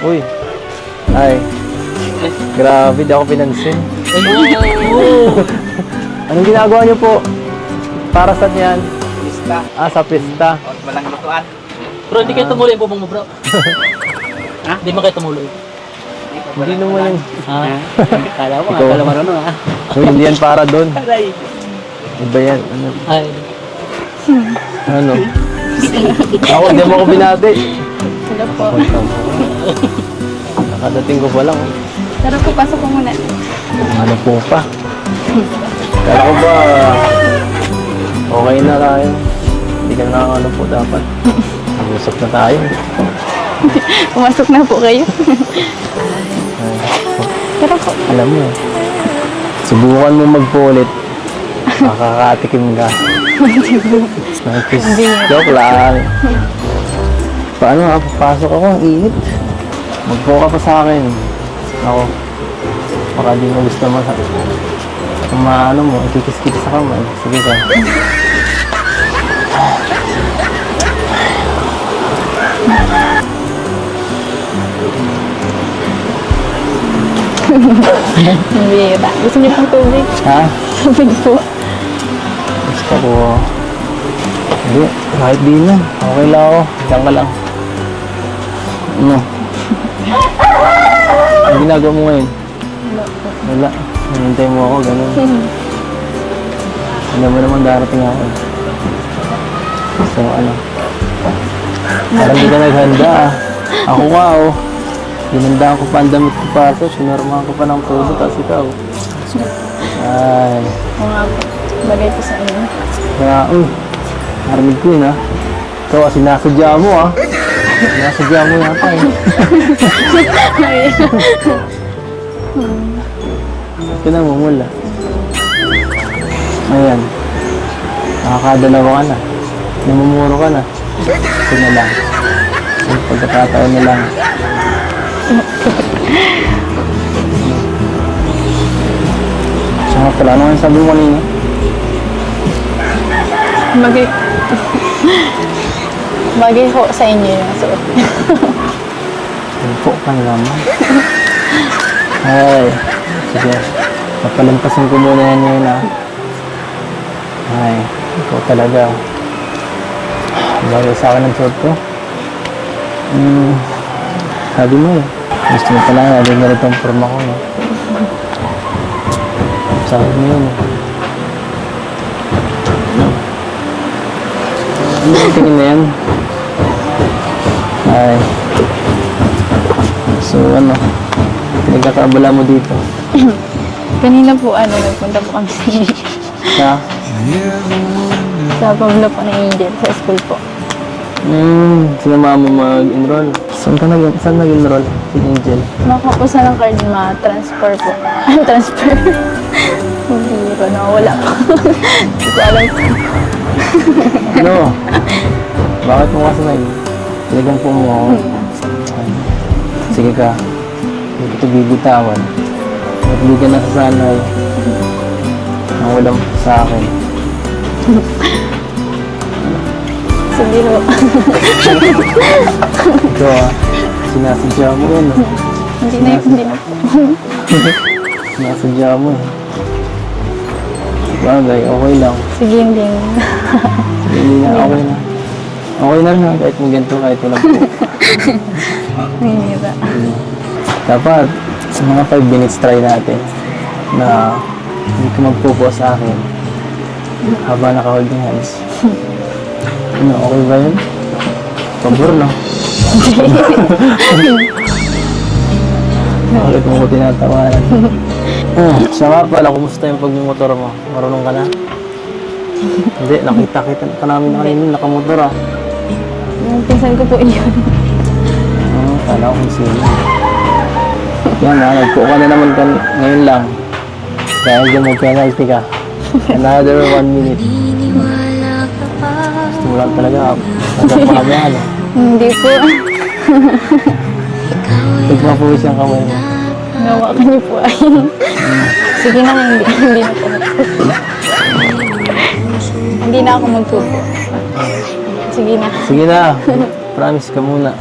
Uy. Ay. Grabe, di ako pinansin. Anong ginagawa niyo po? Para saan yan? Pista. Sa pista. O, walang lutuan. Bro, hindi kayo tumuloy yung bubong mo, bro. Ha? Hindi mo kayo tumuloy. Hindi naman yung... Kala mo, Ikaw. kala marunong ha. Uy, hindi yan para doon. Aray. Iba yan. Ano? Ay. Ano? Ako, hindi mo ako binati. Hello po. Nakadating ko pa lang. Tara po, pasok ko muna. Ano po pa? Kala ko ba... Okay na tayo. Hindi ka na ano po dapat. Mag-usap na tayo. Pumasok na po kayo. Tara po. Alam mo, subukan mo magpulit. Makakatikim ka. Joke lang. Paano nga, papasok ako, ang init. Magpo ka pa sa akin. Ako, baka di mo gusto mo kung maano mo, ikikis-kis sa kamay. Sige ka. Hindi ba? Gusto niyo pang tubig? Ha? Tubig po. Gusto ko. Hindi, kahit di na. Okay lang ako. Diyan ka lang. Ano? Ang ginagawa mo ngayon? Wala. Hinintay mo ako, ganun. Alam mo naman darating ako. So, ano? Parang di ka naghanda ah. Ako nga oh. Hinandaan ko pa ang damit ko pa ito. Sinarmahan ko pa ng todo, tapos ikaw. Ay. Oo nga po. Bagay po sa inyo. Kaya, narinig ko yun ah. Ikaw, sinasadya mo ah. Sinasadya mo yata eh. Ba't ka namumula? Ayan. Nakakadalawa ka na. Namumuro ka na. Ito na lang. Yung pagkakataon na lang. Saka pala, ano yung sabi mo kanina? Bagay. Bagay po sa inyo yung suot. Tumpo ka naman. Ay, sige. Papalampasin ko muna yan ngayon ah. Ay, ikaw talaga. Bagay sa akin ang suot ko. Sabi mo eh. Gusto mo pala nga, din na rin itong forma ko. No? Sabi mo yun eh. Ano yung tingin na yan? Ay. So ano, nagkakaabala mo dito. Kanina po, nagpunta po kami Ha? sa Pablo po na Angel sa school po. Sinama mo mag-enroll. Saan nag-enroll? Si Angel. Makakusa ng card ma-transfer po. Transfer. Hindi ko nawala po. Hindi ko alam po. Ano? Bakit mo kasi talagang po mo ako? Ay, sige ka. Hindi ko ito bibitawan. At hindi ka nasasanay. Ang walang sa akin. Sige po. Ito ah. Sinasadya mo yun. Hindi na po. Sinasadya mo eh. Bagay, okay lang. Sige, hindi na. Hindi na, okay na. Okay na rin kahit mo ganito, kahit walang po. Hindi ba? Dapat, sa mga 5 minutes try natin na hindi ka magpupo sa akin habang naka-holding hands. Ano, okay ba yun? Pabor, no? Bakit mo ko tinatawanan? Siya nga pala, kumusta yung pagmumotor mo? Marunong ka na? Hindi, nakita-kita ka namin na kanina, nakamotor ah. Yung pinsan ko po yun. Kala ko kung sino. Yan ha, nagpo ka na naman ngayon lang. Dahil dyan mag-penalty ka. Another 1 minute. Gusto mo lang talaga. Nagpapamahal. Hindi po. Nagpapuwis yung kamay mo. Nawakan niyo po ay. Sige na, hindi na po. Hindi na ako magtupo. Sige na. Sige na. Promise ka muna.